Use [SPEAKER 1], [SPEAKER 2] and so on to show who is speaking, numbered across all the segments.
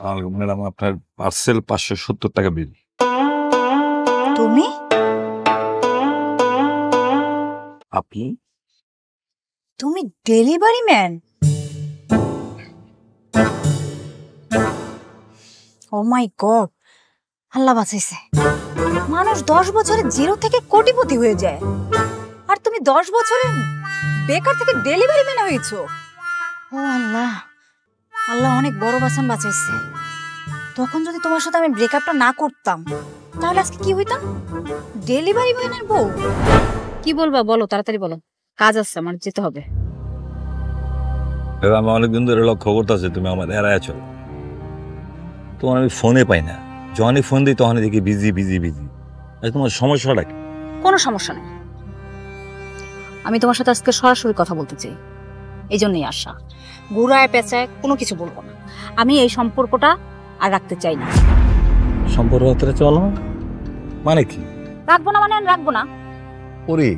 [SPEAKER 1] Madam আপনার parcel 570 টাকা বিল।
[SPEAKER 2] তুমি?
[SPEAKER 1] আপনি?
[SPEAKER 2] তুমি ডেলিভারি ম্যান? ও মাই গড, আল্লাহ বাঁচাইছে। মানুষ 10 বছরে জিরো থেকে কোটিপতি হয়ে যায়, আর তুমি 10 বছরে বেকার থেকে ডেলিভারি ম্যান হয়েছো। ও আল্লাহ, আল্লাহ অনেক বড় বাঁচান বাঁচাইছে। তখন যদি তোমার সাথে আমি ব্রেকআপটা না করতাম তাহলে আজকে কি হইতাম? ডেলিভারি ম্যানের বউ। কি বলবা বলো, তাড়াতাড়ি বলো, কাজ আছে আমার, যেতে হবে।
[SPEAKER 1] আমি অনেকদিন ধরে লক্ষ্য করতেছি তুমি আমার এড়ায় আছো। তোমার আমি ফোনে পাই না, যখনই ফোন দিই তখনই দেখি বিজি বিজি বিজি। তোমার সমস্যাটা কি?
[SPEAKER 2] কোনো সমস্যা নেই, আমি তোমার সাথে আজকে সরাসরি কথা বলতে চাই, এই জন্যই আসা। ঘুরায় পেঁচায় কোনো কিছু বলবো না, আমি এই সম্পর্কটা আর রাখতে চাই না।
[SPEAKER 1] সম্পর্ক চলো মানে কি?
[SPEAKER 2] রাখবো না মানে রাখবো না।
[SPEAKER 1] ওরে,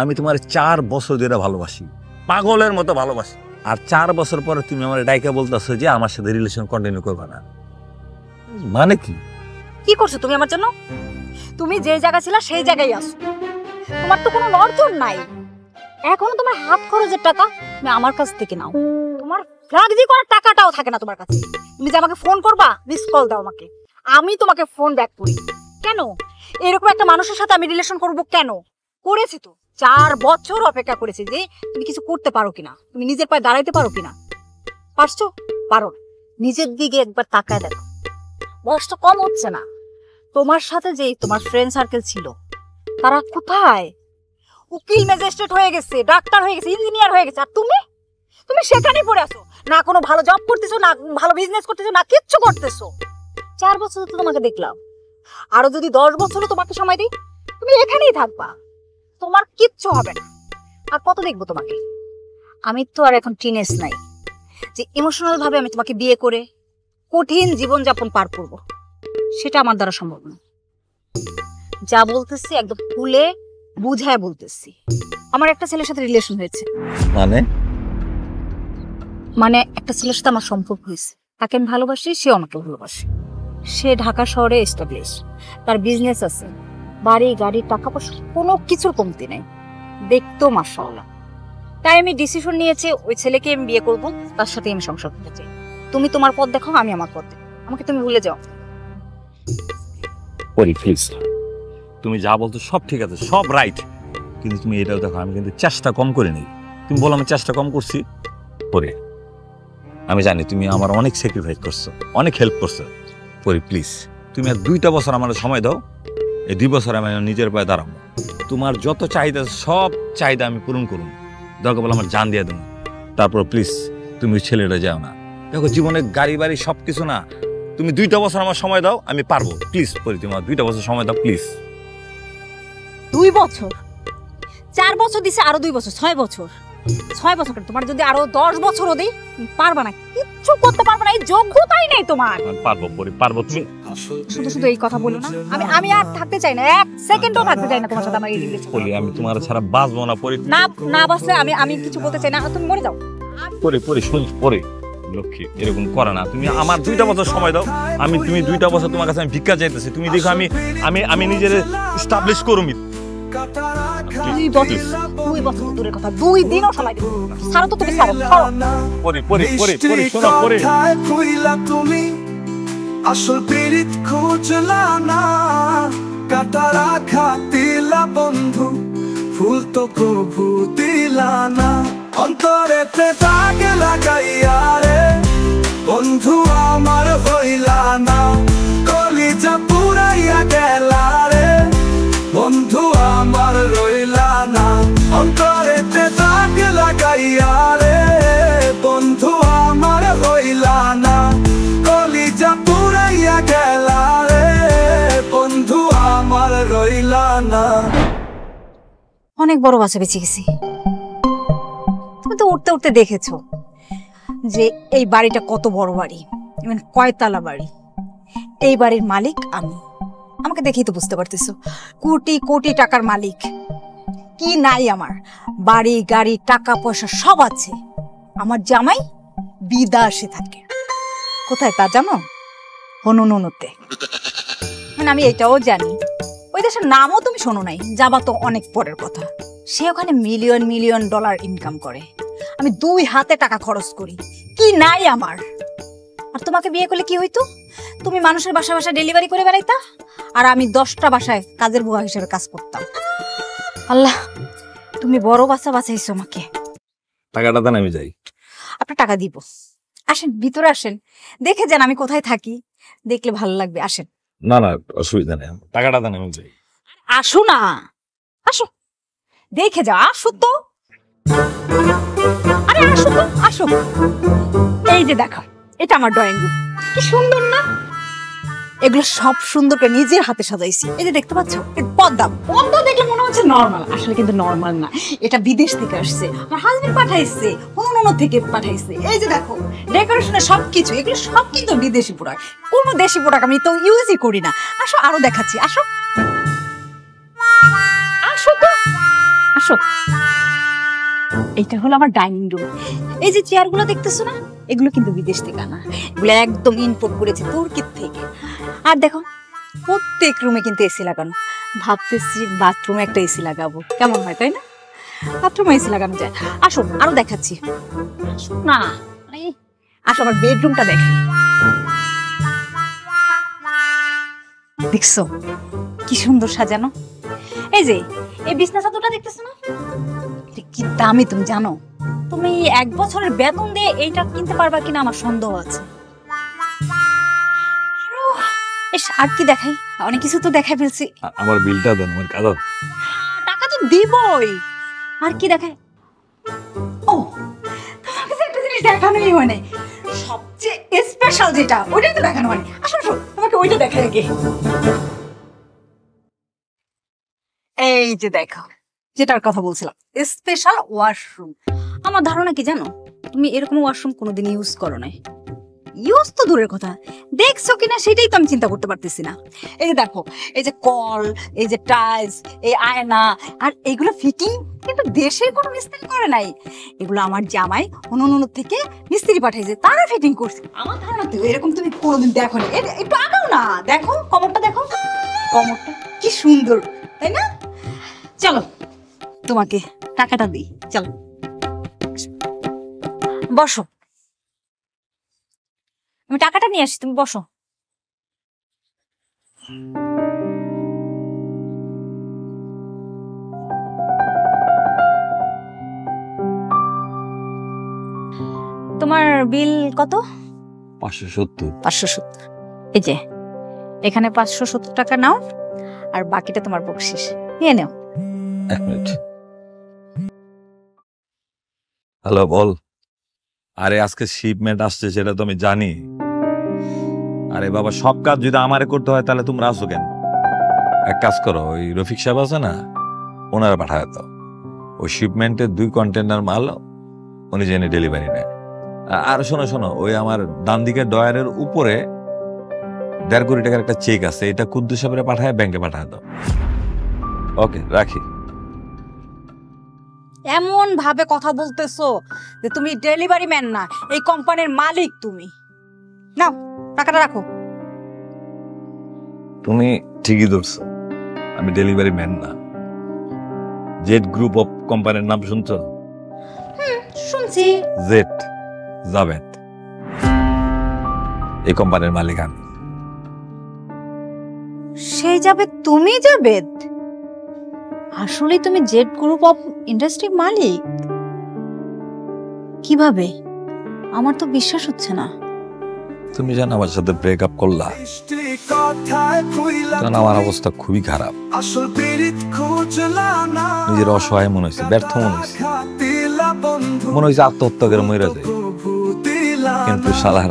[SPEAKER 1] আমি তোমার 4 বছর ধরে ভালোবাসি, পাগলের মতো ভালোবাসি, আর 4 বছর পরে তুমি আমার ডাইকা বলতেছো যে আমার সাথে রিলেশন কন্টিনিউ করবে না, মানে কি?
[SPEAKER 2] কি করছো তুমি আমার জন্য? তুমি যে জায়গা ছিল সেই জায়গায় আসো, তোমার তো কোনো নড়চড় নাই। এখনো তোমার হাত খরচের টাকা তুমি আমার কাছ থেকে নাও, তোমার ফ্ল্যাগজি করার টাকাটাও থাকে না তোমার কাছে। তুমি যে আমাকে ফোন করবা, মিস কল দাও আমাকে, আমি তোমাকে ফোন ব্যাক করি। কেন এরকম একটা মানুষের সাথে আমি রিলেশন করব? কেন করেছি? তো 4 বছর অপেক্ষা করেছি যে তুমি কিছু করতে পারো কিনা, তুমি নিজের পায়ে দাঁড়াইতে পারো কিনা। পারছো? পারো। নিজের দিকে একবার তাকায় দেখো, বয়স তো কম হচ্ছে না। তোমার সাথে যে তোমার ফ্রেন্ড সার্কেল ছিল তারা কোথায়? উকিল ম্যাজিস্ট্রেট হয়ে গেছে, ডাক্তার হয়ে গেছে, ইঞ্জিনিয়ার হয়ে গেছে, আর তুমি তুমি সেখানেই পড়ে আছো। না কোনো ভালো জব করতেছো, না ভালো বিজনেস করতেছো, না কিচ্ছু করতেছো। 4 বছর তো তোমাকে দেখলাম, আরো যদি 10 বছরও তোমাকে সময় দিই তুমি এখানেই থাকবা, তোমার কিচ্ছু হবে না। আর কত দেখবো তোমাকে? আমি তো আর এখন টিনেজ নাই যে ইমোশনাল ভাবে আমি তোমাকে বিয়ে করে কঠিন জীবনযাপন পার করব, সেটা আমার দ্বারা সম্ভব না। যা বলতেছি একদম খুলে বুঝায় বলতেছি। আমার একটা ছেলের সাথে রিলেশন হয়েছে। মানে একটা ছেলের সাথে আমার সম্পর্ক হয়েছে, তাকে আমি ভালোবাসি, সেও আমাকে ভালোবাসে। সে ঢাকা শহরে এস্টাবলিশ, তার বিজনেস আছে, বাড়ি গাড়ি টাকা পয়সা কোনো কিছুর কমতি নেই, দেখতেও মাশাআল্লাহ। তাই আমি ডিসিশন নিয়েছি ওই ছেলেকে আমি বিয়ে করব, তার সাথে আমি সংসার করতে চাই। তুমি তোমার পথ দেখো, আমি আমার পথ দেখো, আমাকে তুমি ভুলে যাও।
[SPEAKER 1] প্লিজ, তুমি যা বলতো সব ঠিক আছে, সব রাইট, কিন্তু তুমি এটাও দেখো আমি কিন্তু চেষ্টা কম করে নেই। তুমি বলো আমি চেষ্টা কম করছি? পরে আমি জানি তুমি আমার অনেক স্যাক্রিফাইস করছো, অনেক হেল্প করছো। পরে প্লিজ তুমি আর 2টা বছর আমার সময় দাও, এই 2 বছর আমি নিজের পায়ে দাঁড়াবো। তোমার যত চাহিদা সব চাহিদা আমি পূরণ করুন, দরকার বলে আমার জান দিয়ে দেবো। তারপর প্লিজ তুমি ছেলেটা যাও না। দেখো জীবনে গাড়ি বাড়ি সব কিছু না, তুমি 2টা বছর আমার সময় দাও, আমি পারবো। প্লিজ পরি, তোমার 2টা বছর সময় দাও প্লিজ।
[SPEAKER 2] 2 বছর? 4 বছর দিছে, আরো 2 বছর, 6 বছর। 6 বছর তোমার যদি আরো 10 বছরও দেই পারবা না, কিচ্ছু করতে পারবা না, এই যোগ্যতাই নেই তোমার।
[SPEAKER 1] পারবো পরি, পারবো। তুমি
[SPEAKER 2] শুধু শুধু এই কথা বলো না, আমি আর থাকতে চাই না, 1 সেকেন্ডও থাকতে চাই না তোমার সাথে আমার এই রিলেশন।
[SPEAKER 1] পরি আমি তোমার ছাড়া বাঁচবো না পরি।
[SPEAKER 2] না না বাসলে আমি কিছু বলতে চাই না, তুমি মরে যাও।
[SPEAKER 1] পরি পরি শুন পরি, লক্ষ্মী এরকম করে না। তুমি আমার 2টা বছর সময় দাও, তুমি 2টা বছর তোমার কাছে আমি ভিক্ষা চাইতেছি, তুমি দেখো আমি নিজের এস্টাবলিশ করুমি।
[SPEAKER 2] 2 বছর দূরের কথা, 2 দিনও সময় দেব। ছাড়ো তো, তুমি ছাড়ো।
[SPEAKER 1] পরি পরি পরি পরি শোনো পরি।
[SPEAKER 3] তুমি আসল পীড়িত খুঁজলা না, কাটারা খাতিলা বন্ধু, ফুল তো প্রভু দিলা না। অন্তরেতে দাগ লাগাইয়া রে বন্ধু আমার হইলা না, কলিজা পুরাইয়া গেলা রে বন্ধু আমার রইলা না। অন্তরেতে দাগ লাগাইয়া রে বন্ধু আমার হইলা না, কলিজা পুরাইয়া গেলা রে বন্ধু আমার রইলা না।
[SPEAKER 2] অনেক বড় বাচ্চা বেঁচে গেছি। তুমি তো উঠতে উঠতে দেখেছো যে এই বাড়িটা কত বড় বাড়ি, ইভেন কয়তলা বাড়ি। এই বাড়ির মালিক আমি, আমাকে দেখেই তো বুঝতে পারতেছো কোটি কোটি টাকার মালিক। কি নাই আমার? বাড়ি গাড়ি টাকা পয়সা সব আছে। আমার জামাই বিদেশে থাকে, কোথায় তা জানো? হনুনুতে। মানে আমি এটাও জানি ওই দেশের নামও তুমি শোনো নাই, যাবা তো অনেক পরের কথা। সে ওখানে মিলিয়ন মিলিয়ন ডলার ইনকাম করে, আমি 2 হাতে টাকা খরচ করি, কি নাই আমার। আর তোমাকে বিয়ে করলে কি হইতো? তুমি মানুষের বাসায় বাসায় ডেলিভারি করে বেড়াইতা, আর আমি 10টা বাসায় কাজের বুয়া হিসেবে কাজ করতাম। আল্লাহ, তুমি বড় বাচ্চা বাঁচাইছো আমাকে।
[SPEAKER 1] টাকাটা দেন, আমি যাই।
[SPEAKER 2] আপনার টাকা দিব। আসেন, ভিতরে আসেন, দেখে যান আমি কোথায় থাকি, দেখলে ভালো লাগবে। আসেন।
[SPEAKER 1] না না, অসুবিধা নেই, টাকাটা দেন, আমি যাই।
[SPEAKER 2] আসো না, আসো, দেখে যাও, আসো তো। আরে আসো তো, আসো। এই যে দেখো, এটা আমার ড্রয়িং রুম, কি সুন্দর না? এগুলো সব সুন্দর করে নিজের হাতে সাজাইছি। এই যে দেখতে পাচ্ছ, পদ্মা পদ্মা দেখলে মনে হচ্ছে নরমাল, আসলে কিন্তু নরমাল না, এটা বিদেশ থেকে আসছে, আমার হাজবেন্ড পাঠাইছে, অন্য থেকে পাঠাইছে। এই যে দেখো ডেকোরেশনের সবকিছু, এগুলো সব কিন্তু বিদেশি প্রোডাক্ট, কোনো দেশি প্রোডাক্ট আমি তো ইউজই করি না। আসো, আরো দেখাচ্ছি, আসো আসো তো, আসো। এইটা হলো আমার ডাইনিং রুম। এই যে চেয়ারগুলো দেখতেছো না, এগুলো কিন্তু বিদেশ থেকে আনা, এগুলো একদম ইম্পোর্ট করেছে তুর্কির থেকে। আর দেখো প্রত্যেক রুমে কিন্তু এসি লাগানো, ভাবতেছি বাথরুমে একটা এসি লাগাবো, কেমন হয় তাই না? বাথরুমে এসি লাগানো যায়। আসো, আরো দেখাচ্ছি, আসো না, আসো আমার বেডরুমটা দেখাই। দেখছো কি সুন্দর সাজানো? এই যে এই বিছনা চাদরটা দেখতেছো না, কি দামি তুমি জানো? তুমি 1 বছরের বেতন দিয়ে এইটা কিনতে পারবা কিনা আমার সন্দেহ আছে। আর কি দেখাই? অনেক কিছু তো দেখাই ফেলছি।
[SPEAKER 1] আমার বিলটা দেন, আমার কাজ।
[SPEAKER 2] টাকা তো দিবই। আর কি দেখাই? ও, তোমাকে তো একটা জিনিস দেখানোই হয় নাই, সবচেয়ে স্পেশাল যেটা, ওইটাই তো দেখানো হয়। আসো আসো, তোমাকে ওইটা দেখাই আগে। এই যে দেখো, যেটার কথা বলছিলাম, স্পেশাল ওয়াশরুম। আমার ধারণা কি জানো, তুমি এরকম ওয়াশরুম কোনোদিন ইউজ করো নাই। ইউজ তো দূরের কথা, দেখছো কিনা সেটাই তো আমি চিন্তা করতে পারতেছি না। এই যে দেখো, এই যে কল, এই যে টাইলস, এই আয়না, আর এগুলো ফিটিং কিন্তু দেশের কোনো মিস্ত্রি করে নাই, এগুলো আমার জামাই অন্য থেকে মিস্ত্রি পাঠাইছে, তারা ফিটিং করছে। আমার ধারণা তো এরকম তুমি কোনোদিন দেখো না। একটু আগাও না, দেখো কমরটা, দেখো কমরটা কি সুন্দর, তাই না? চলো তোমাকে টাকাটা দিই, চলো বসো, আমি টাকাটা নিয়ে আসি, তুমি বসো। তোমার বিল কত?
[SPEAKER 1] 570।
[SPEAKER 2] 570। এই যে এখানে 570 টাকা নাও, আর বাকিটা তোমার বকশিস, নিয়ে নাও।
[SPEAKER 1] 1 মিনিট। হ্যালো, বল। আরে আজকে শিপমেন্ট আসছে, সেটা তো আমি জানি। আরে বাবা, সব কাজ যদি আমারে করতে হয় তাহলে তোমরা আসো কেন? এক কাজ করো, ওই রফিক সাহেব আছে না, ওনারা পাঠায় দাও। ওই শিপমেন্টের 2 কন্টেনার মাল উনি জেনে ডেলিভারি নেয়। আর শোনো শোনো, ওই আমার ডান দিকের ডয়ারের উপরে 1.5 কোটি টাকার একটা চেক আছে, এটা কুদ্দুস সাহেবের পাঠায় ব্যাংকে পাঠায় দাও। ওকে, রাখি।
[SPEAKER 2] এমন ভাবে কথা বলতেছো যে তুমি ডেলিভারি ম্যান না, এই কোম্পানির মালিক তুমি। নাও টাকাটা রাখো।
[SPEAKER 1] তুমি ঠিকই ধরছো, আমি ডেলিভারি ম্যান না। জেড গ্রুপ অফ কোম্পানির নাম শুনছো?
[SPEAKER 2] শুনছি।
[SPEAKER 1] জেড, জাভেদ, এই কোম্পানির মালিক আমি।
[SPEAKER 2] সেই যাবে তুমি জাবেদ? আসলে তুমি জেড গ্রুপ অফ ইন্ডাস্ট্রির মালিক? কিভাবে? আমার তো বিশ্বাস হচ্ছে না।
[SPEAKER 1] তুমি জানো আমার সাথে ব্রেকআপ করলা, কারণ আমার অবস্থা খুবই খারাপ। নিজের অসহায় মনে হয়েছে, ব্যর্থ মনে হয়েছে, মনে হয়েছে আত্মহত্যা করে মরে যায়। কিন্তু শালার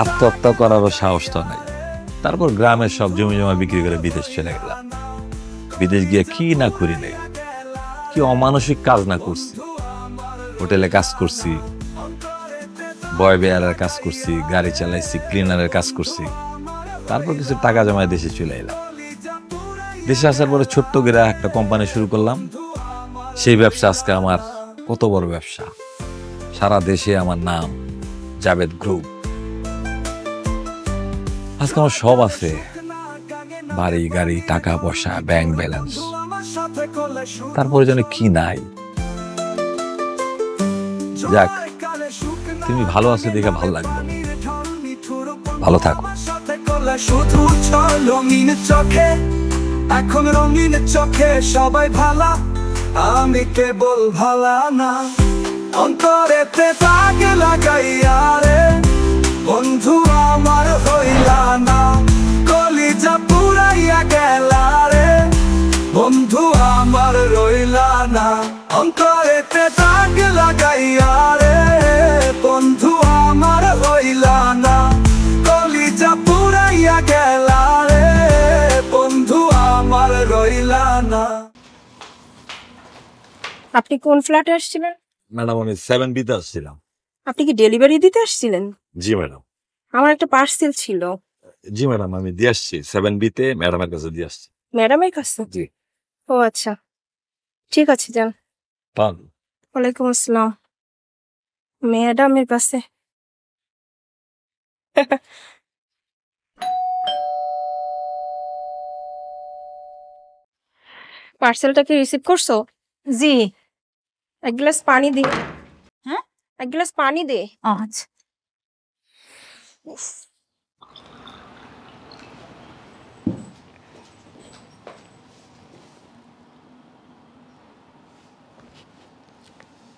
[SPEAKER 1] আত্মহত্যা করারও সাহস তো নাই। তারপর গ্রামের সব জমি জমা বিক্রি করে বিদেশ চলে গেলাম। বিদেশ গিয়ে কি না করি নাই, কি অমানসিক কাজ না করছি। হোটেলে কাজ করছি, বয় বেয়ারের কাজ করছি, গাড়ি চালাইছি, ক্লিনারের কাজ করছি। তারপর কিছু টাকা জমায় দেশে চলে এলাম। দেশে আসার পরে ছোট্ট করে একটা কোম্পানি শুরু করলাম। সেই ব্যবসা আজকে আমার কত বড় ব্যবসা, সারা দেশে আমার নাম জাভেদ গ্রুপ। আজকে আমার সব আছে, বাড়ি গাড়ি টাকা পয়সা ব্যাংক ব্যালেন্স, তারপরে যেন কি নাই। যাক, তুমি ভালো আছো দেখে ভালো লাগবে। ভালো থাকো।
[SPEAKER 3] শুধু রঙিন চোখে, এখন রঙিন চোখে সবাই ভালা, আমি কেবল ভালা না। অন্তরেতে দাগ লাগাইয়া রে বন্ধু আমার হইলা না, কলিজা পুরাইয়া গেলা রে বন্ধু আমার রইলা না। অন্তরেতে দাগ লাগাইয়া রে বন্ধু আমার হইলা না, কলিজা পুরাইয়া গেলা রে বন্ধু আমার রইলা না।
[SPEAKER 4] আপনি কোন ফ্ল্যাটে আসছিলেন?
[SPEAKER 1] ম্যাডাম আমি 7B-তে আসছিলাম।
[SPEAKER 4] আপনি কি ডেলিভারি দিতে আসছিলেন?
[SPEAKER 1] জি ম্যাডাম।
[SPEAKER 4] আমার একটা পার্সেল ছিল।
[SPEAKER 1] জি ম্যাডাম, আমি দিয়ে আসছি 7B-তে, ম্যাডামের কাছে দিয়ে আসছি।
[SPEAKER 4] ম্যাডামের কাছে?
[SPEAKER 1] জি।
[SPEAKER 4] ও আচ্ছা, ঠিক আছে যান।
[SPEAKER 1] পান।
[SPEAKER 4] ওয়ালাইকুম আসসালাম। ম্যাডামের কাছে? পার্সেলটা কি রিসিভ করছো?
[SPEAKER 2] জি।
[SPEAKER 4] এক গ্লাস পানি দে।
[SPEAKER 2] হ্যাঁ?
[SPEAKER 4] এক গ্লাস পানি দে।
[SPEAKER 2] আচ্ছা।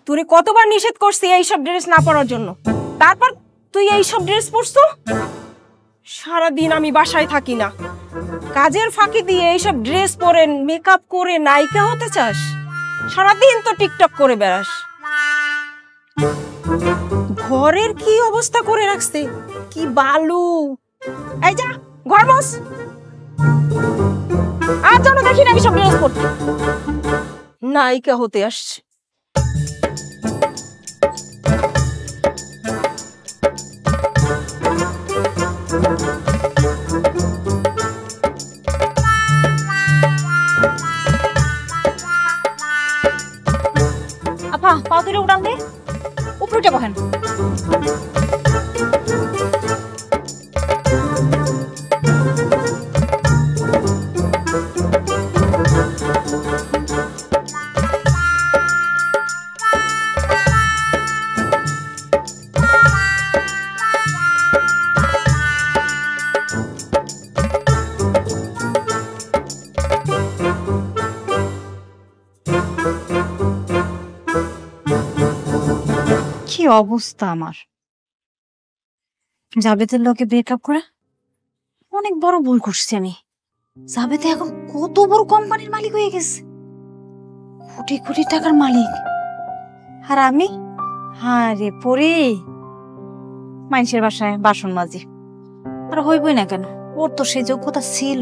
[SPEAKER 4] তুই কতবার নিষেধ করছি এইসব ড্রেস না পরার জন্য, তারপর তুই এইসব ড্রেস পরছো? সারাদিন আমি বাসায় থাকি না, কাজের ফাঁকি দিয়ে এইসব ড্রেস পরে মেকআপ করে নায়িকা হতে চাস? সারাদিন তো টিকটক করে বেড়াস। ঘরের কি অবস্থা করে রাখছে, কি বালু! এই যা ঘর মোছ। আর যেন দেখি না এইসব ড্রেস পরতে, নায়িকা হতে আসছে।
[SPEAKER 2] আপা পা তুলে উঠান দে, উপরে উঠে বহেন। কি অবস্থা আমার! জাবেদের লোকে ব্রেকআপ করে অনেক বড় ভুল করছি আমি। জাবেদ এখন কত বড় কোম্পানির মালিক হয়ে গেছে, কোটি কোটি টাকার মালিক। আর আমি হারে পড়ি মানুষের বাসায় বাসন মাজি। আর হইবই না কেন, ওর তো সেই যোগ্যতা ছিল,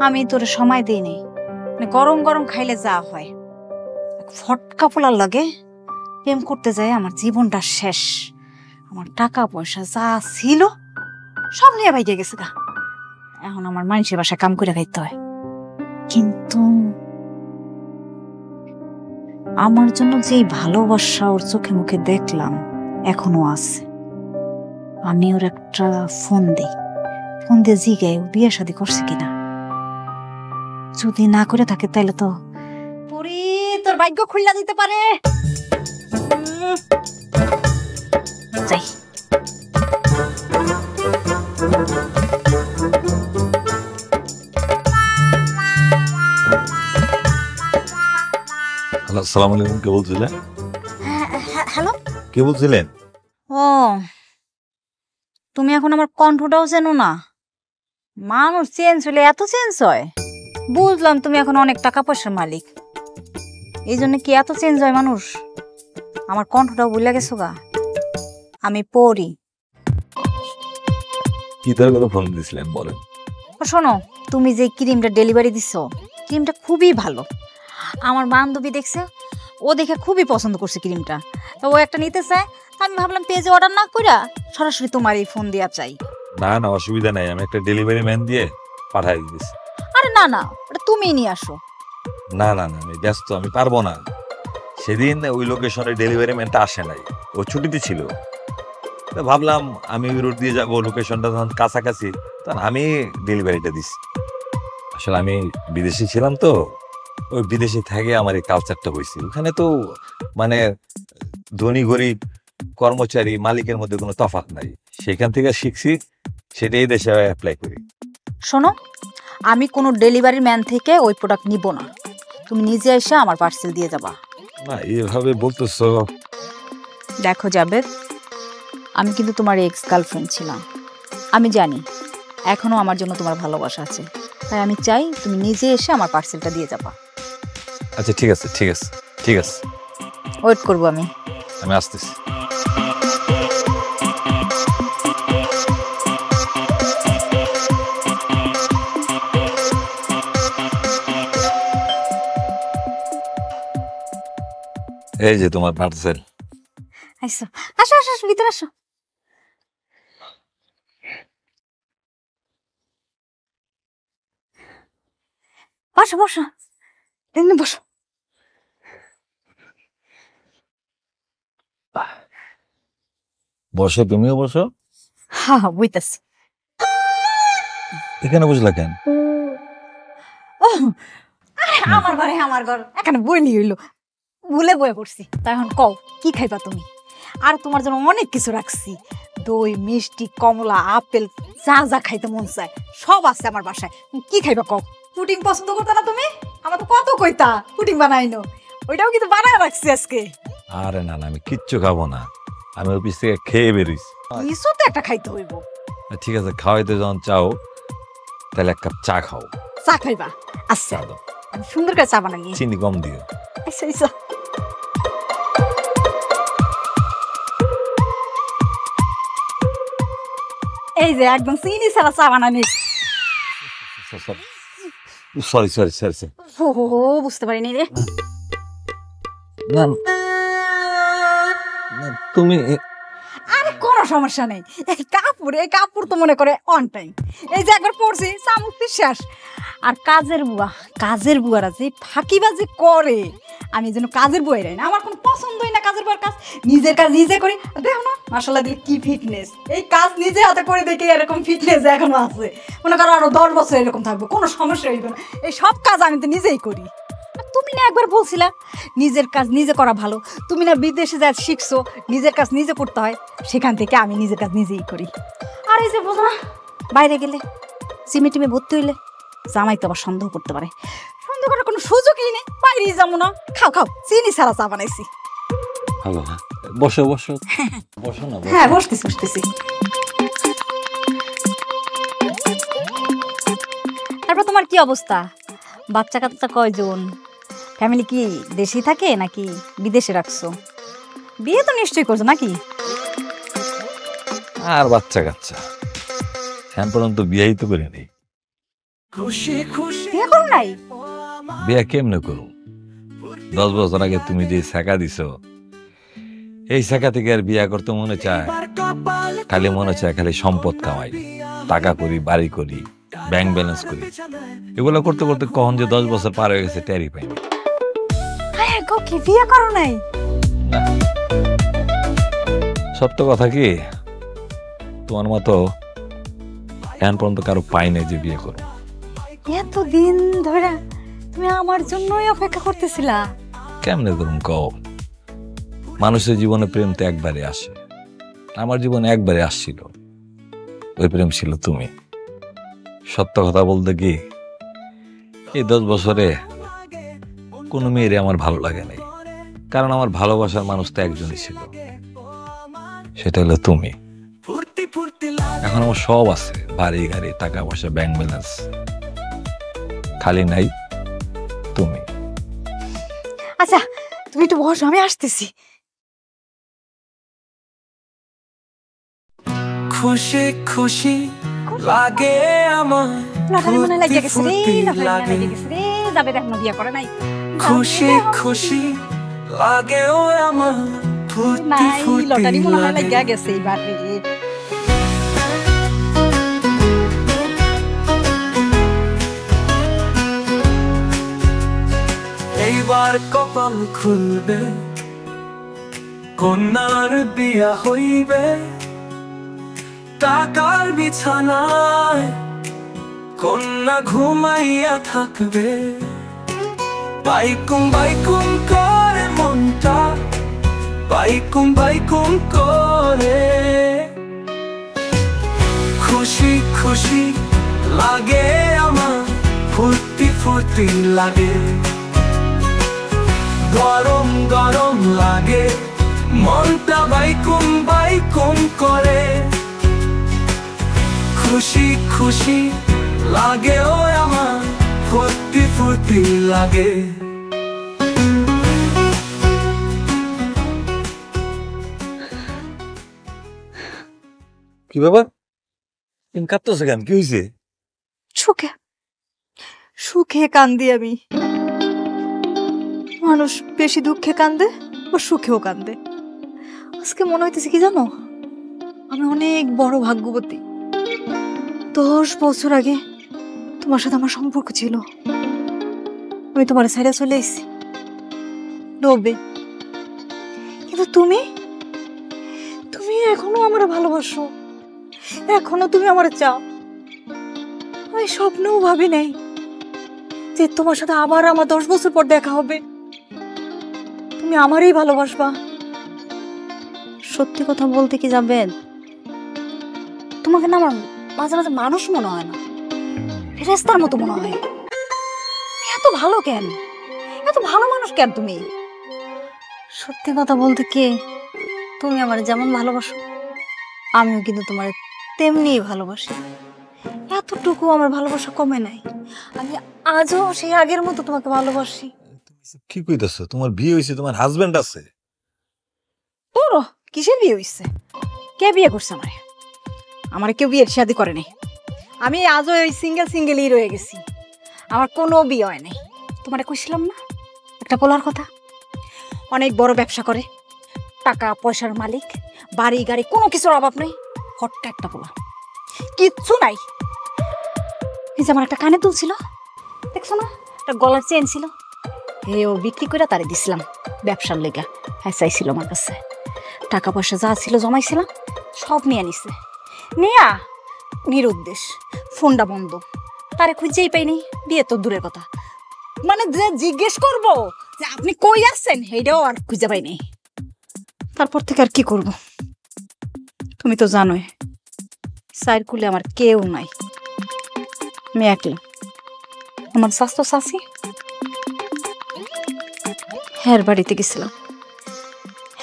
[SPEAKER 2] আমি তোরে সময় দিই নাই। মানে গরম গরম খাইলে যা হয়, ফটকা পোলার লাগে প্রেম করতে যায় আমার জীবনটা শেষ। আমার টাকা পয়সা যা ছিল সব নিয়ে বাইরে গেছে গা। এখন আমার মানুষের বাসায় কাম করে খাইতে হয়। কিন্তু আমার জন্য যে ভালোবাসা ওর চোখে মুখে দেখলাম এখনো আছে। আমি ওর একটা ফোন দিই, ফোন দিয়ে জিগাই ও বিয়ে শাদী করছে কিনা। যদি না করে থাকে তাহলে তো পুরি তোর ভাগ্য খুললা দিতে পারে। যাই।
[SPEAKER 1] আসসালামু আলাইকুম, কে বলছিলেন?
[SPEAKER 2] হ্যালো,
[SPEAKER 1] কে বলছিলেন?
[SPEAKER 2] ও তুমি এখন আমার কণ্ঠটাও চেনো না? মানুষ চেঞ্জ হলে এত চেঞ্জ হয়? বুঝলাম তুমি এখন অনেক টাকা পয়সার মালিক, এই জন্য কি এত চেঞ্জ হয় মানুষ? আমার কণ্ঠটাও ভুলে গেছো গা। আমি পড়ি।
[SPEAKER 1] কি তার কথা ফোন দিয়েছিলেন বলেন।
[SPEAKER 2] শোনো, তুমি যে ক্রিমটা ডেলিভারি দিছো, ক্রিমটা খুবই ভালো। আমার বান্ধবী দেখছে, ও দেখে খুবই পছন্দ করছে ক্রিমটা। তো ও একটা নিতে চায়, আমি ভাবলাম পেজে অর্ডার না কইরা সরাসরি তোমার এই ফোন দেওয়া চাই।
[SPEAKER 1] না না, অসুবিধা নাই, আমি একটা ডেলিভারি ম্যান দিয়ে পাঠাই দিয়েছি।
[SPEAKER 2] আরে না না, ওটা তুমিই নিয়ে আসো।
[SPEAKER 1] না না না, আমি ব্যস্ত, আমি পারবো না। সেদিন ওই লোকেশনে ডেলিভারি ম্যানটা আসে নাই, ও ছুটিতে ছিল। তো ভাবলাম আমি ওই রোড দিয়ে যাবো, লোকেশনটা যখন কাছাকাছি তখন আমি ডেলিভারিটা দিছি। আসলে আমি বিদেশে ছিলাম তো, ওই বিদেশে থেকে আমার এই কালচারটা হয়েছে। ওখানে তো মানে ধনী গরিব কর্মচারী মালিকের মধ্যে কোনো তফাৎ নাই, সেখান থেকে শিখছি, সেটাই দেশে অ্যাপ্লাই করি।
[SPEAKER 2] শোনো, আমি কোনো ডেলিভারি ম্যান থেকে ওই প্রোডাক্ট নিব না, তুমি নিজে এসে আমার পার্সেল দিয়ে যাবা।
[SPEAKER 1] না এভাবে বলতেছো।
[SPEAKER 2] দেখো জাবেদ, আমি কিন্তু তোমার এক্স গার্লফ্রেন্ড ছিলাম, আমি জানি এখনো আমার জন্য তোমার ভালোবাসা আছে, তাই আমি চাই তুমি নিজে এসে আমার পার্সেলটা দিয়ে যাবা।
[SPEAKER 1] আচ্ছা ঠিক আছে ঠিক আছে ঠিক আছে,
[SPEAKER 2] ওয়েট করবো আমি।
[SPEAKER 1] আমি আসতেছি। এই যে তোমার পার্সেল।
[SPEAKER 2] আইসো, আসো আসো আসো, ভিতরে আসো। বসো বসো, এখানে বসো।
[SPEAKER 1] বসো, তুমিও বসো।
[SPEAKER 2] হ্যাঁ হ্যাঁ, বুঝতেছি।
[SPEAKER 1] এখানে বসলা কেন?
[SPEAKER 2] আমার ঘরে আমার ঘর, এখানে বইলি হইলো, ভুলে বয়ে পড়ছি। তা এখন কও কি খাইবা তুমি? আর তোমার জন্য অনেক কিছু রাখছি, দই মিষ্টি কমলা আপেল, যা যা খাইতে মন চায় সব আছে আমার বাসায়। কি খাইবা কও? পুডিং পছন্দ করতে না তুমি? আমার তো কত কইতা পুডিং বানাইনো, ওইটাও কিন্তু বানায় রাখছি আজকে।
[SPEAKER 1] আরে না না, আমি কিচ্ছু খাবো না, আমি অফিস থেকে খেয়ে বেরিয়েছি।
[SPEAKER 2] কিছু তো একটা খাইতে হইব।
[SPEAKER 1] ঠিক আছে, খাওয়াইতে যখন চাও তাহলে এক কাপ চা খাও।
[SPEAKER 2] চা খাইবা? আচ্ছা,
[SPEAKER 1] চা দাও,
[SPEAKER 2] আমি সুন্দর করে চা বানাই।
[SPEAKER 1] চিনি কম দিও।
[SPEAKER 2] আচ্ছা আচ্ছা। এই যে একদম চিনি ছাড়া চা বানানি।
[SPEAKER 1] Sorry sorry sorry sorry.
[SPEAKER 2] ও বুঝতে পারিনি রে।
[SPEAKER 1] না তুমি
[SPEAKER 2] আরে কোনো সমস্যা নেই, এই কাপড় তো মনে করে অন টাইম। এই যে একবার পড়ছি চা মুক্তি শেষ। আর কাজের বুয়ারা যে ফাঁকিবাজি করে, আমি যেন কাজের বুয়াই না, আমার কোনো পছন্দই না কাজের বুয়ার কাজ। নিজের কাজ নিজে করি, দেখো না মাশাআল্লাহ দিলে কি ফিটনেস। এই কাজ নিজে হাতে করে দেখে এরকম ফিটনেস এখনো আছে, মনে করো আরো 10 বছর এরকম থাকবে, কোনো সমস্যা হইবে না। এই সব কাজ আমি তো নিজেই করি। তুমি না একবার বলছিলা নিজের কাজ নিজে করা ভালো, তুমি না বিদেশে যা শিখছো নিজের কাজ নিজে করতে হয়, সেখান থেকে আমি নিজের কাজ নিজেই করি। আর এই যে বোঝো না, বাইরে গেলে সিমে টিমে ভর্তি হইলে জামাই তো আবার সন্দেহ করতে পারে, সন্দেহ করার কোনো সুযোগই নেই, বাইরেই যাবো না। খাও খাও, চিনি ছাড়া চা বানাইছি।
[SPEAKER 1] ভালো, বসো বসো বসো না।
[SPEAKER 2] হ্যাঁ বসতেছি বসতেছি। তারপর তোমার কি অবস্থা? বাচ্চা কাচ্চা কয়জন? ফ্যামিলি কি দেশেই থাকে নাকি বিদেশে রাখছো? বিয়ে তো নিশ্চয়ই করছো নাকি?
[SPEAKER 1] আর বাচ্চা কাচ্চা এখন পর্যন্ত বিয়েই তো করে নেই।
[SPEAKER 2] বিয়ে করো নাই?
[SPEAKER 1] বিয়ে কেমনে করো? 10 বছর আগে তুমি যে শেখা দিছো, এই শেখা থেকে আর বিয়ে করতে মনে চায়? খালি মনে চায় খালি সম্পদ কামাই, টাকা করি, বাড়ি করি, ব্যাংক ব্যালেন্স করি। এগুলো করতে করতে কখন যে 10 বছর পার হয়ে গেছে টেরই পাইনি।
[SPEAKER 2] হ্যাঁ গো, কি বিয়ে করো নাই?
[SPEAKER 1] না, সত্য কথা কি, তোমার মতো এখন পর্যন্ত কারো পাই নাই যে বিয়ে করো।
[SPEAKER 2] এতদিন ধরে তুমি আমার জন্যই অপেক্ষা করতেছিলা?
[SPEAKER 1] কেমনে করুন কও? মানুষের জীবনে প্রেম তো একবারে আসে, আমার জীবনে একবারে আসছিল, ওই প্রেম ছিল তুমি। সত্য কথা বলতে কি, এই 10 বছরে কোনো মেয়েরে আমার ভালো লাগে নাই, কারণ আমার ভালোবাসার মানুষ তো একজনই ছিল, সেটা হলো তুমি। এখন আমার সব আছে, বাড়ি গাড়ি টাকা পয়সা ব্যাংক ব্যালেন্স, খালি নাই তুমি।
[SPEAKER 2] আচ্ছা তুমি একটু বসো, আমি আসতেছি।
[SPEAKER 3] খুশি খুশি লাগে আমার,
[SPEAKER 2] লটারি মনে লাগে গেছে রে,
[SPEAKER 3] ফুর্তি
[SPEAKER 2] লটারি মনে
[SPEAKER 3] লাগে।
[SPEAKER 2] লাগে গেছে রে, যাবে দেখো বিয়ে করে নাই।
[SPEAKER 3] খুশি খুশি লাগে ও আমার, ফুর্তি
[SPEAKER 2] নাই,
[SPEAKER 3] ফুর্তি
[SPEAKER 2] লটারি মনে হয়
[SPEAKER 3] লাগে।
[SPEAKER 2] লাগিয়া গেছে এইবার রে।
[SPEAKER 3] এইবার কপাল খুলবে, কন্যার বিয়া হইবে, টাকার বিছানায় কন্যা ঘুমাইয়া থাকবে, বাইকুম বাইকুম করে মনটা, বাইকুম বাইকুম করে। খুশি খুশি লাগে আমার, ফুর্তি ফুর্তি লাগে, গরম গরম লাগে, মনটা বাইকুম বাইকুম করে। খুশি খুশি লাগে ও আমার, ফুর্তি ফুর্তি লাগে।
[SPEAKER 1] কি ব্যাপার, তুমি কাঁদতেছো কেন? কি হয়েছে?
[SPEAKER 2] সুখে সুখে কান্দি আমি। মানুষ বেশি দুঃখে কান্দে ও সুখেও কান্দে। আজকে মনে হইতেছে কি জানো, আমি অনেক বড় ভাগ্যবতী। 10 বছর আগে তোমার সাথে আমার সম্পর্ক ছিল, আমি তোমার সাইডে চলে এসেছি ডোবে, কিন্তু তুমি তুমি এখনো আমার ভালোবাসো, এখনো তুমি আমার চাও। আমি স্বপ্নেও ভাবি নাই যে তোমার সাথে আবার আমার 10 বছর পর দেখা হবে, তুমি আমারই ভালোবাসবা। সত্যি কথা বলতে কি যাবেন, তোমাকে না আমার মাঝে মাঝে মানুষ মনে হয় না, ফেরেশতার মতো মনে হয়। এত ভালো কেন, এত ভালো মানুষ কেন তুমি? সত্যি কথা বলতে কি, তুমি আমার যেমন ভালোবাসো আমিও কিন্তু তোমার তেমনি ভালোবাসি। এতটুকু আমার ভালোবাসা কমে নাই, আমি আজও সেই আগের মতো তোমাকে ভালোবাসি।
[SPEAKER 1] কি কইতাছো? তোমার বিয়ে হয়েছে, তোমার হাজবেন্ড আছে।
[SPEAKER 2] তোর কিসের বিয়ে হইছে? কে বিয়ে করছে আমারে? আমার কেউ বিয়ের শাদী করে নাই। আমি আজও ওই সিঙ্গেলই রয়ে গেছি, আমার কোনো বিয়ে হয় নাই। তোমারে কইছিলাম না একটা বলার কথা, অনেক বড় ব্যবসা করে, টাকা পয়সার মালিক, বাড়ি গাড়ি কোনো কিছুর অভাব নেই, হট্টা একটা বলা, কিচ্ছু নাই। এই যে আমার একটা কানে দুল ছিল, দেখছো না, একটা গলার চেন ছিল, ও বিক্রি করে তারে দিছিলাম ব্যবসার লেগা। হ্যাঁ চাইছিল আমার কাছে, টাকা পয়সা যা ছিল জমাইছিলাম সব নিয়ে নিছে। নিয়া নিরুদ্দেশ, ফোনটা বন্ধ, তারে খুঁজেই পাইনি। বিয়ে তো দূরের কথা, মানে যে জিজ্ঞেস করবো যে আপনি কই আছেন এইটাও আর খুঁজে পাইনি। তারপর থেকে আর কি করব, তুমি তো জানোই সাইরকুলে আমার কেউ নাই, আমি একলা। আমার স্বাস্থ্য শাসি হ্যার বাড়িতে গেছিলাম,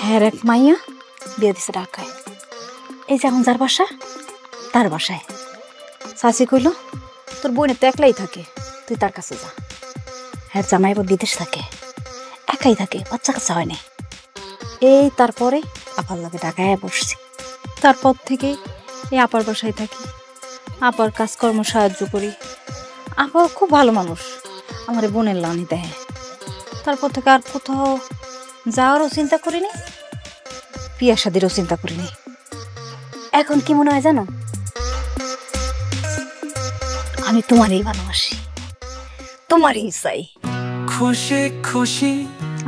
[SPEAKER 2] হ্যার এক মাইয়া বিয়ে দিছে ঢাকায়। এই যে এখন যার বাসা, তার বাসায় শাসি কইল তোর বোনের তো একলাই থাকে, তুই তার কাছে যা। হ্যার জামাই আবার বিদেশ থাকে, একাই থাকে, বাচ্চা কাচ্চা হয় না। এই তারপরে আপার লাগে ঢাকায় বসছি, তারপর থেকে এই আপার বাসায় থাকি, আপার কাজকর্ম সাহায্য করি। আপাও খুব ভালো মানুষ, আমার বোনের লানি দেয়। তারপর থেকে আর কোথাও যাওয়ারও চিন্তা করিনি, বিয়ে শাদিরও চিন্তা করিনি। এখন কি মনে হয় জানো, আমি তোমারই ভালোবাসি, তোমারই চাই।
[SPEAKER 3] খুশি খুশি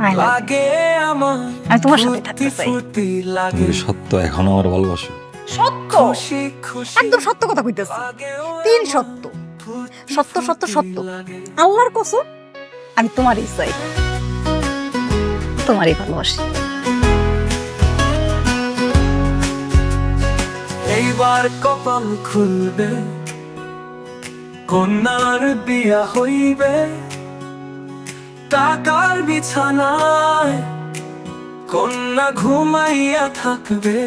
[SPEAKER 2] I love you.
[SPEAKER 3] লাগে আমার,
[SPEAKER 2] আমি তোমার সাথে থাকতে
[SPEAKER 3] ফুর্তি
[SPEAKER 2] চাই।
[SPEAKER 3] ফুর্তি লাগে।
[SPEAKER 1] তুমি সত্য এখনো আমার ভালোবাসো।
[SPEAKER 2] সত্য,
[SPEAKER 3] খুশি খুশি
[SPEAKER 2] একদম সত্য কথা কইতেছি,
[SPEAKER 3] লাগে ও
[SPEAKER 2] 3 সত্য,
[SPEAKER 3] ফুর্তি
[SPEAKER 2] সত্য সত্য
[SPEAKER 3] ফুর্তি
[SPEAKER 2] সত্য।
[SPEAKER 3] লাগে।
[SPEAKER 2] আল্লাহর কসম আমি তোমারই চাই, তোমারই ভালোবাসি।
[SPEAKER 3] এইবার কপাল খুলবে, কন্যার বিয়া হইবে, টাকার বিছানায় কন্যা ঘুমাইয়া থাকবে,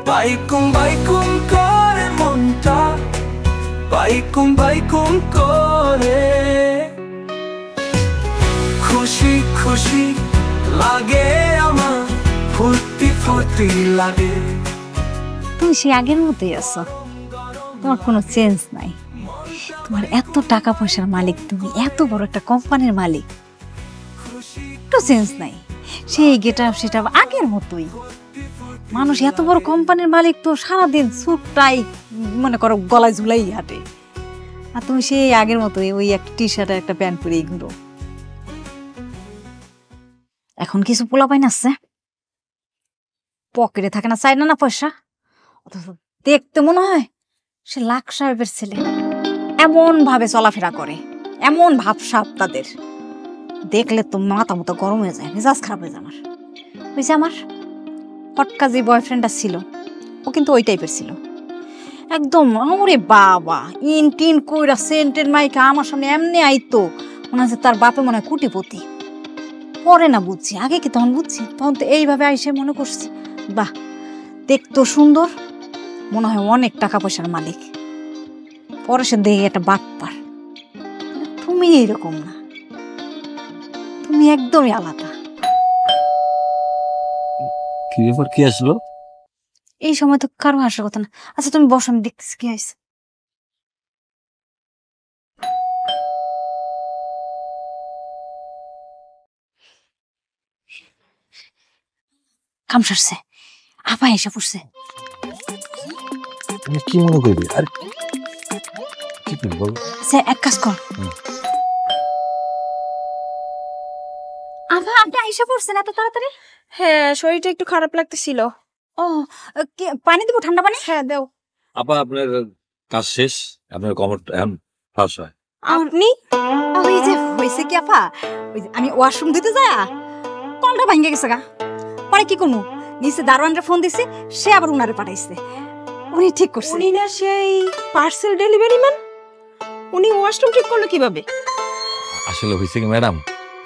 [SPEAKER 3] বাইকুম বাইকুম করে মনটা, বাইকুম বাইকুম করে। খুশি খুশি লাগে আমার, ফুর্তি ফুর্তি লাগে।
[SPEAKER 2] তুমি সেই আগের মতোই আছো, তোমার কোনো চেঞ্জ নাই। তোমার এত টাকা পয়সার মালিক, তুমি এত বড় একটা কোম্পানির মালিক, একটু চেঞ্জ নাই। সেই গেটআপ সেটা আগের মতোই। মানুষ এত বড় কোম্পানির মালিক তো সারাদিন স্যুট টাই মনে করো গলায় ঝুলাই হাঁটে, আর তুমি সেই আগের মতোই ওই একটা টি শার্ট আর একটা প্যান্ট পরেই ঘুরো। এখন কিছু পোলা পাইন আছে, পকেটে থাকে না, চাই না না পয়সা, অথচ দেখতে মনে হয় সে লাখ সাহেবের ছেলে। এমন ভাবে চলাফেরা করে, এমন ভাবসাব তাদের, দেখলে তো মাথা মতো গরম হয়ে যায়, মেজাজ খারাপ হয়ে যায় আমার। ওই যে আমার ফটকা যে বয়ফ্রেন্ডটা ছিল, ও কিন্তু ওই টাইপের ছিল একদম। ওরে বাবা, ইন টিন কইরা সেন্টের মাইকা আমার সামনে এমনি আইতো, মনে হচ্ছে তার বাপে মনে হয় কুটিপতি। পরে না বুঝছি, আগে কি তখন বুঝছি, তখন তো এইভাবে আইসে মনে করছি বাহ দেখতো সুন্দর, মনে হয় অনেক টাকা পয়সার মালিক। পরে সে দেখে একটা বাটপার। তুমি এরকম না, তুমি একদমই আলাদা।
[SPEAKER 1] কি ব্যাপার, কি আসলো?
[SPEAKER 2] এই সময় তো কারো হাসার কথা না। আচ্ছা তুমি বসো, আমি দেখতেছি কি হয়েছে। কাম সারছে, আপা এসে পড়ছে।
[SPEAKER 1] তুমি কি মনে করবি? আর কি করবি বল?
[SPEAKER 2] আচ্ছা এক কাজ কর, আপা আপনি এসে পড়ছেন এত তাড়াতাড়ি?
[SPEAKER 4] হ্যাঁ, শরীরটা একটু খারাপ লাগতেছিল।
[SPEAKER 2] ও পানি দিব, ঠান্ডা পানি?
[SPEAKER 4] হ্যাঁ দেও।
[SPEAKER 1] আপা আপনার কাজ শেষ, আপনার কমর এখন ফাঁস হয়।
[SPEAKER 4] আপনি?
[SPEAKER 2] ওই যে হয়েছে কি আপা, ওই যে আমি ওয়াশরুম দিতে যাই কলটা ভাঙ্গে গেছে গা। পরে কি করবো, নিচে দারোয়ানরা ফোন দিছে, সে আবার উনারে পাঠাইছে, উনি ঠিক করছে।
[SPEAKER 4] উনি না সেই পার্সেল ডেলিভারি ম্যান? উনি ওয়াশরুম ঠিক করলো কিভাবে?
[SPEAKER 1] আসলে হয়েছে কি ম্যাডাম,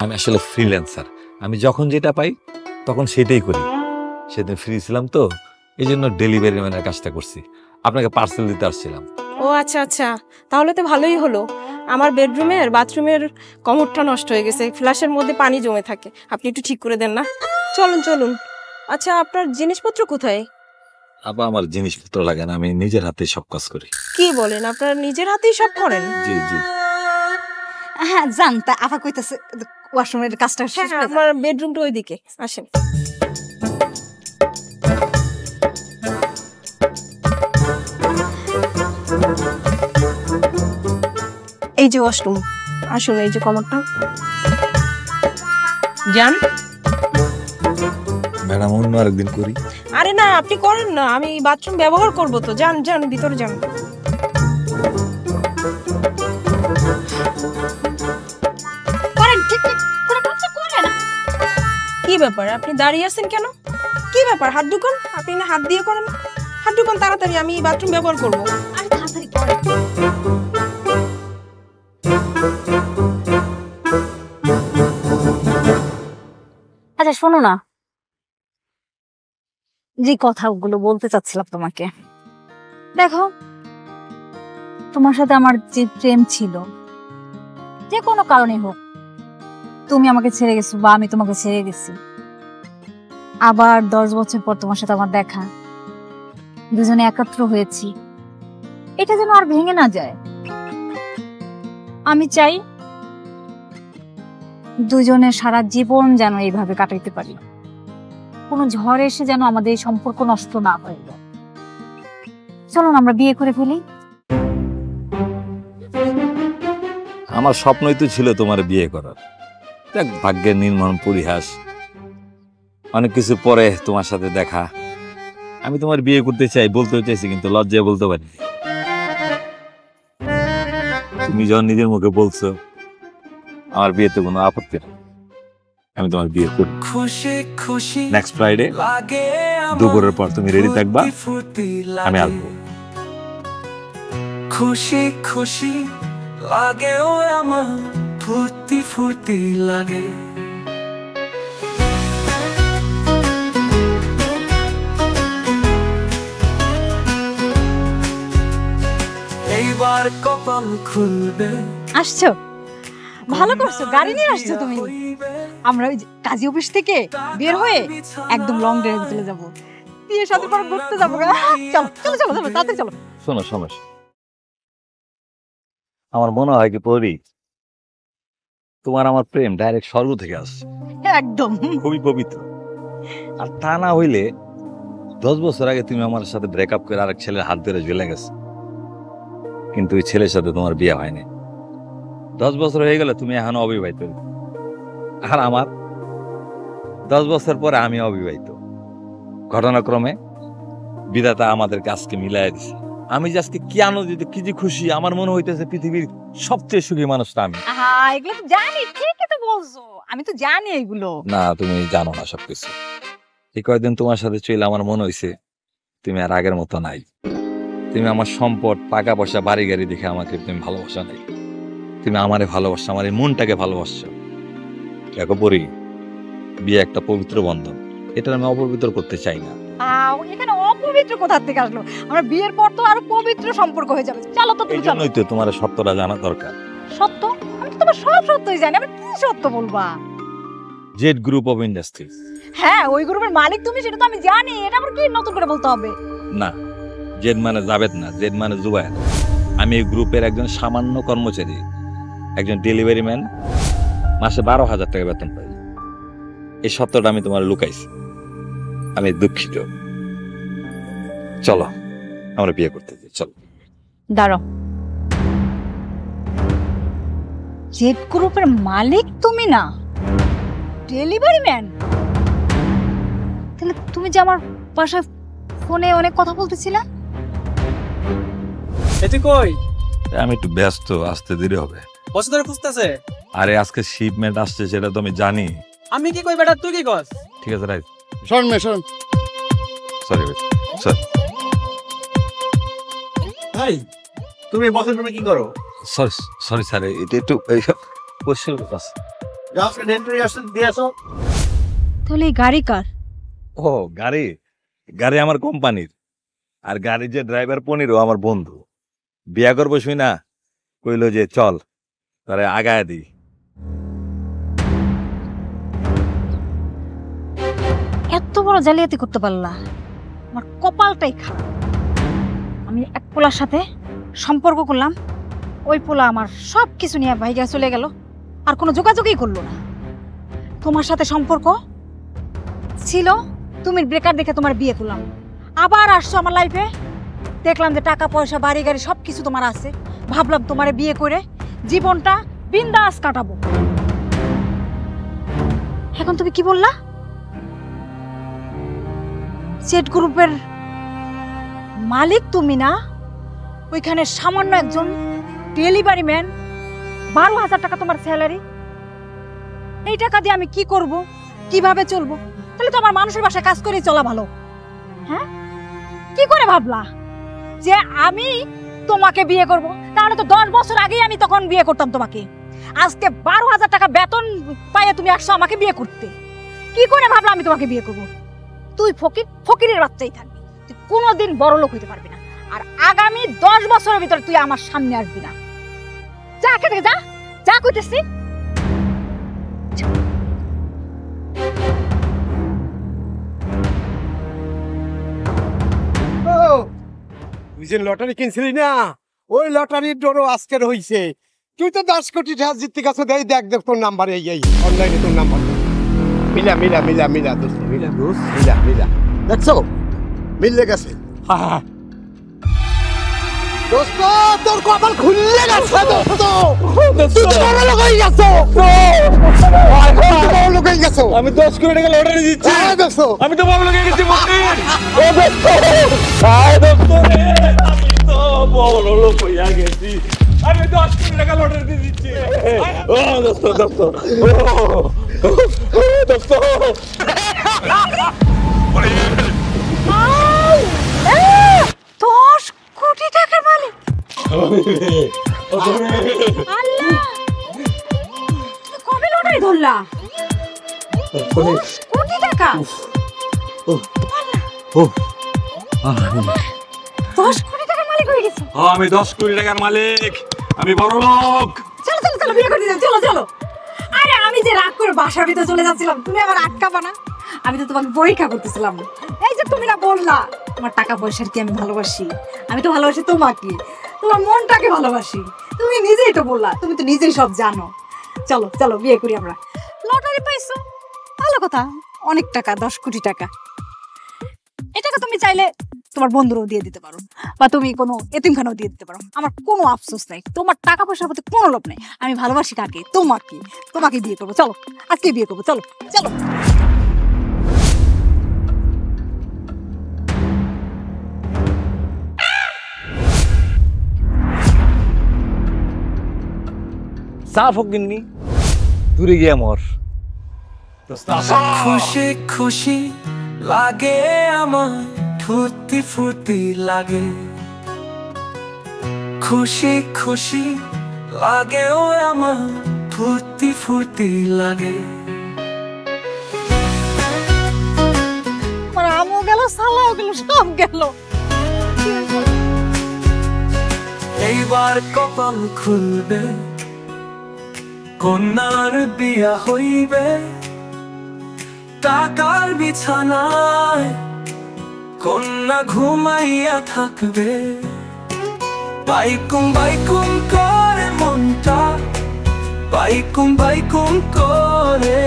[SPEAKER 1] আমি আসলে ফ্রিল্যান্সার, আমি যখন যেটা পাই তখন সেটাই করি। সেদিন ফ্রি ছিলাম তো, এই জন্য ডেলিভারি ম্যানের কাজটা করছি, আপনাকে পার্সেল দিতে আসছিলাম।
[SPEAKER 4] ও আচ্ছা আচ্ছা, তাহলে তো ভালোই হলো। আমার বেডরুমের বাথরুমের কমোডটা নষ্ট হয়ে গেছে, ফ্ল্যাশের মধ্যে পানি জমে থাকে, আপনি একটু ঠিক করে দেন না? চলুন চলুন। আচ্ছা আপনার জিনিসপত্র কোথায়?
[SPEAKER 1] আপা আমার জিনিসপত্র লাগে না, আমি নিজের হাতে সব কাজ করি।
[SPEAKER 4] কি বলেন, আপনারা নিজের হাতেই সব করেন?
[SPEAKER 1] জি জি।
[SPEAKER 2] হ্যাঁ জান, তা আপা কইতাছে ওয়াশরুমের কাজটা শেষ
[SPEAKER 4] হ্যাঁ
[SPEAKER 2] করে যান।
[SPEAKER 4] আমার বেডরুমটা ওইদিকে, আসেন। এই যে ওয়াশরুম, আসুন এই যে কমোডটা। যান।
[SPEAKER 1] ম্যাডাম অন্য আরেকদিন করি।
[SPEAKER 4] আরে না, আপনি করেন না, আমি বাথরুম ব্যবহার করব তো। যান যান, ভিতরে যান।
[SPEAKER 2] করেন, ঠিক করে কাজটা করেন।
[SPEAKER 4] কি ব্যাপার, আপনি দাঁড়িয়ে আছেন কেন? কি ব্যাপার, হাত ঢুকান। আপনি না হাত দিয়ে করেন, হাত ঢুকান তাড়াতাড়ি, আমি বাথরুম ব্যবহার করব।
[SPEAKER 2] আরে তাড়াতাড়ি করেন। আচ্ছা শোনো না, যে কথাগুলো বলতে চাচ্ছিলাম তোমাকে, দেখো তোমার সাথে আমার যে প্রেম ছিল, যে কোনো কারণে হোক, তুমি আমাকে ছেড়ে গেছো বা আমি তোমাকে ছেড়ে গেছি, আবার 10 বছর পর তোমার সাথে আমার দেখা, দুজনে একত্র হয়েছি, এটা যেন আর ভেঙে না যায়। আমি চাই দুজনে সারা জীবন যেন এইভাবে কাটাইতে পারি, কোনো ঝড় এসে যেন আমাদের এই সম্পর্ক নষ্ট না হয়ে যায়। চলো না আমরা বিয়ে করে ফেলি।
[SPEAKER 1] আমার স্বপ্নই তো ছিল তোমার বিয়ে করার, দেখ ভাগ্যের নির্মম পরিহাস, অনেক কিছু পরে তোমার সাথে দেখা। আমি তোমার বিয়ে করতে চাই, বলতেও চাইছি, কিন্তু লজ্জায় বলতে পারি। তুমি যখন নিজের মুখে বলছো আমার বিয়েতে কোনো আপত্তি নেই, আমি তোমার বিয়ে করি।
[SPEAKER 3] খুশি খুশি
[SPEAKER 1] নেক্সট ফ্রাইডে
[SPEAKER 3] লাগে
[SPEAKER 1] দুপুরের পর তুমি রেডি থাকবা,
[SPEAKER 3] ফুর্তি
[SPEAKER 1] আমি
[SPEAKER 3] লাগে।
[SPEAKER 1] আসবো।
[SPEAKER 3] খুশি খুশি লাগে ও আমার, ফুর্তি ফুর্তি লাগে। এইবার কপাল খুলবে,
[SPEAKER 2] আসছো, ভালো করছো, গাড়ি নিয়ে আসছো তুমি। আমরা ওই যে কাজী অফিস থেকে বের হয়ে একদম লং ড্রাইভে চলে যাবো, বিয়ের সাথে পর ঘুরতে যাবো। চলো চলো চলো চলো, তাড়াতাড়ি চলো।
[SPEAKER 1] শোনো সমস্যা, আমার মনে হয় কি পরি, তোমার আমার প্রেম ডাইরেক্ট স্বর্গ থেকে আসছে,
[SPEAKER 2] একদম
[SPEAKER 1] খুবই পবিত্র। আর তা না হইলে 10 বছর আগে তুমি আমার সাথে ব্রেকআপ করে আরেক ছেলের হাত ধরে ঝুলে গেছে, কিন্তু ওই ছেলের সাথে তোমার বিয়ে হয়নি। 10 বছর হয়ে গেলে তুমি এখনো অবিবাহিত, আর আমার 10 বছর পরে আমি অবিবাহিত। ঘটনাক্রমে বিধাতা আমাদেরকে আজকে মিলাই দিছে। আমি যে আজকে কি আনন্দিত, কি যে খুশি, আমার মনে হইতেছে পৃথিবীর সবচেয়ে সুখী মানুষটা আমি।
[SPEAKER 2] এগুলো তো জানি, ঠিকই তো বলছো, আমি তো জানি এগুলো।
[SPEAKER 1] না, তুমি জানো না সবকিছু। এই কয়েকদিন তোমার সাথে চলে আমার মনে হইছে তুমি আর আগের মতো নাই। তুমি আমার সম্পদ, টাকা পয়সা, বাড়ি গাড়ি দেখে আমাকে তুমি ভালোবাসা নাই। তুমি আমারে ভালোবাসো, আমার এই মনটাকে ভালোবাসছো। দেখো পরি, বিয়ে একটা পবিত্র বন্ধন, এটা আমি অপবিত্র করতে চাই না।
[SPEAKER 2] এখানে অপবিত্র কোথা থেকে আসলো? আমরা বিয়ের পর তো আরো পবিত্র সম্পর্ক হয়ে যাবে। চলো তো, তুমি
[SPEAKER 1] এই
[SPEAKER 2] চলো।
[SPEAKER 1] জন্যই তো তোমার সত্যটা জানা দরকার।
[SPEAKER 2] সত্য? আমি তো তোমার সব সত্যই জানি, আমি কি সত্য বলবা?
[SPEAKER 1] Z group of industries.
[SPEAKER 2] হ্যাঁ, ওই গ্রুপের মালিক তুমি, সেটা তো আমি জানি। এটা আবার কি নতুন করে বলতে হবে?
[SPEAKER 1] না, জেড মানে জাবেদ না, জেড মানে জুবায়ের। আমি এই গ্রুপের একজন সামান্য কর্মচারী, একজন ডেলিভারি ম্যান। মাসে 12,000 টাকা বেতন পাই। এই সত্যটা আমি তোমার লুকাইছি, আমি দুঃখিত। চলো আমরা বিয়ে করতে যাই, চলো।
[SPEAKER 2] দাঁড়াও, জেড গ্রুপের মালিক তুমি না, ডেলিভারি ম্যান? তাহলে তুমি যে আমার বাসায় ফোনে অনেক কথা বলতেছিলা?
[SPEAKER 5] এটি কই?
[SPEAKER 1] আমি একটু ব্যস্ত, আসতে দেরি হবে।
[SPEAKER 5] বছর ধরে খুঁজতেছে।
[SPEAKER 1] আরে আজকে শিপমেন্ট আসছে, সেটা তো আমি জানি।
[SPEAKER 5] আমি কি কই বেটা, তুই কি কস?
[SPEAKER 1] ঠিক আছে, রাইট।
[SPEAKER 6] শোন মে শোন,
[SPEAKER 1] সরি সরি
[SPEAKER 5] ভাই তুমি বছর ধরে কি করো?
[SPEAKER 1] সরি সরি স্যার, এটা একটু কোশ্চেন আছে।
[SPEAKER 5] জাস্ট এন্ট্রি আসতে দিয়ে আসো।
[SPEAKER 2] তাহলে এই গাড়ি কার?
[SPEAKER 1] ও গাড়ি, গাড়ি আমার কোম্পানির। আর গাড়ির যে ড্রাইভার পনিরও আমার বন্ধু। বিয়া করবো শুই না, কইলো যে চল তারে আগায় দিই।
[SPEAKER 2] এত বড় জালিয়াতি করতে পারলা? আমার কপালটাই খারাপ। আমি এক পোলার সাথে সম্পর্ক করলাম, ওই পোলা আমার সব কিছু নিয়ে ভাইগা চলে গেল, আর কোনো যোগাযোগই করলো না। তোমার সাথে সম্পর্ক ছিল, তুমি ব্রেকার দেখে তোমার বিয়ে করলাম। আবার আসছো আমার লাইফে, দেখলাম যে টাকা পয়সা, বাড়ি গাড়ি সব কিছু তোমার আছে। ভাবলাম তোমারে বিয়ে করে জীবনটা বিন্দাস কাটাবো। এখন তুমি কি বললা? জেড গ্রুপের মালিক তুমি না, ওইখানে সামান্য একজন ডেলিভারি ম্যান। 12,000 টাকা তোমার স্যালারি। এই টাকা দিয়ে আমি কি করব, কিভাবে চলবো? তাহলে তো আমার মানুষের বাসায় কাজ করেই চলা ভালো। হ্যাঁ, কি করে ভাবলা যে আমি তোমাকে বিয়ে করব? তাহলে তো 10 বছর আগেই আমি তখন বিয়ে করতাম তোমাকে। আজকে 12,000 টাকা বেতন পাইয়ে তুমি আসছো আমাকে বিয়ে করতে। কি করে ভাবলা আমি তোমাকে বিয়ে করব? তুই ফকিরের বাচ্চাই থাকবি, তুই কোনোদিন বড় লোক হইতে পারবি না। আর আগামী 10 বছরের ভিতরে তুই আমার সামনে আসবি না। যা খেতে যা, যা কইতেছি।
[SPEAKER 6] তুই যে লটারি কিনছিলি না, ওই লটারির ডরও আজকের হইছে। তুই তো 10 কোটি টাকা জিততে গেছো। দেখ তোর নাম্বার, এই অনলাইনে তোর নাম্বার। মিলা মিলা মিলা মিলা দোস্ত, মিলা দোস্ত, মিলা মিলা। দেখছো মিললে গেছে। দোস্ত তোর কপাল খুললে গেছে দোস্ত। তুই তো বড় লোক হয়ে গেছো। বড় লোক হয়ে গেছো।
[SPEAKER 1] আমি 10 কোটি টাকা লটারি দিচ্ছি।
[SPEAKER 6] হ্যাঁ দোস্ত,
[SPEAKER 1] আমি তো বড় লোক হয়ে গেছি মন্দির। ও দোস্ত, হায় দোস্ত রে, আমি তো বড় লোক হয়ে গেছি। আমি 10 কোটি টাকা লটারি দিয়ে দিচ্ছি। ও দোস্ত, দোস্ত, ও দোস্ত।
[SPEAKER 2] 10 কোটি টাকার মালিক! আল্লাহ, তুমি কবে লটারি ধরলা? 10 কোটি টাকা! 10 কোটি টাকার মালিক হয়ে গেছো।
[SPEAKER 1] আমি 10 কোটি টাকার মালিক, আমি বড় লোক।
[SPEAKER 2] চলো চলো চলো, বিয়ে করে দিও, চলো চলো। আরে আমি যে রাগ করে বাসার ভিতরে চলে যাচ্ছিলাম, তুমি আমার আটকাবা না? আমি তো তোমাকে পরীক্ষা করতেছিলাম। এই যে তুমি না বললা তোমার টাকা পয়সার কি আমি ভালোবাসি, আমি তো ভালোবাসি তোমাকে, তোমার মনটাকে ভালোবাসি। তুমি নিজেই তো বললা, তুমি তো নিজেই সব জানো। চলো চলো, বিয়ে করি আমরা। লটারি পাইছো, ভালো কথা, অনেক টাকা, 10 কোটি টাকা। এই টাকা তুমি চাইলে তোমার বন্ধুরও দিয়ে দিতে পারো, বা তুমি কোনো এতিমখানাও দিয়ে দিতে পারো। আমার কোনো আফসোস নাই, তোমার টাকা পয়সার প্রতি কোনো লোভ নাই। আমি ভালোবাসি কাকে? তোমাকে। তোমাকে বিয়ে করবো, চলো আজকে বিয়ে করবো, চলো চলো।
[SPEAKER 1] চা ফকিননি দূরে গিয়ে মর।
[SPEAKER 3] খুশি খুশি লাগে আমার, ফুর্তি ফুর্তি লাগে। খুশি খুশি লাগে ও আমার, ফুর্তি ফুর্তি লাগে।
[SPEAKER 2] আমার আমও গেল, সালাও গেল, সব গেল।
[SPEAKER 3] এইবার কপাল খুলবে, কন্যার বিয়া হইবে। টাকার বিছানায় কন্যা ঘুমাইয়া থাকবে। বাইকুম বাইকুম করে মনটা, বাইকুম বাইকুম করে।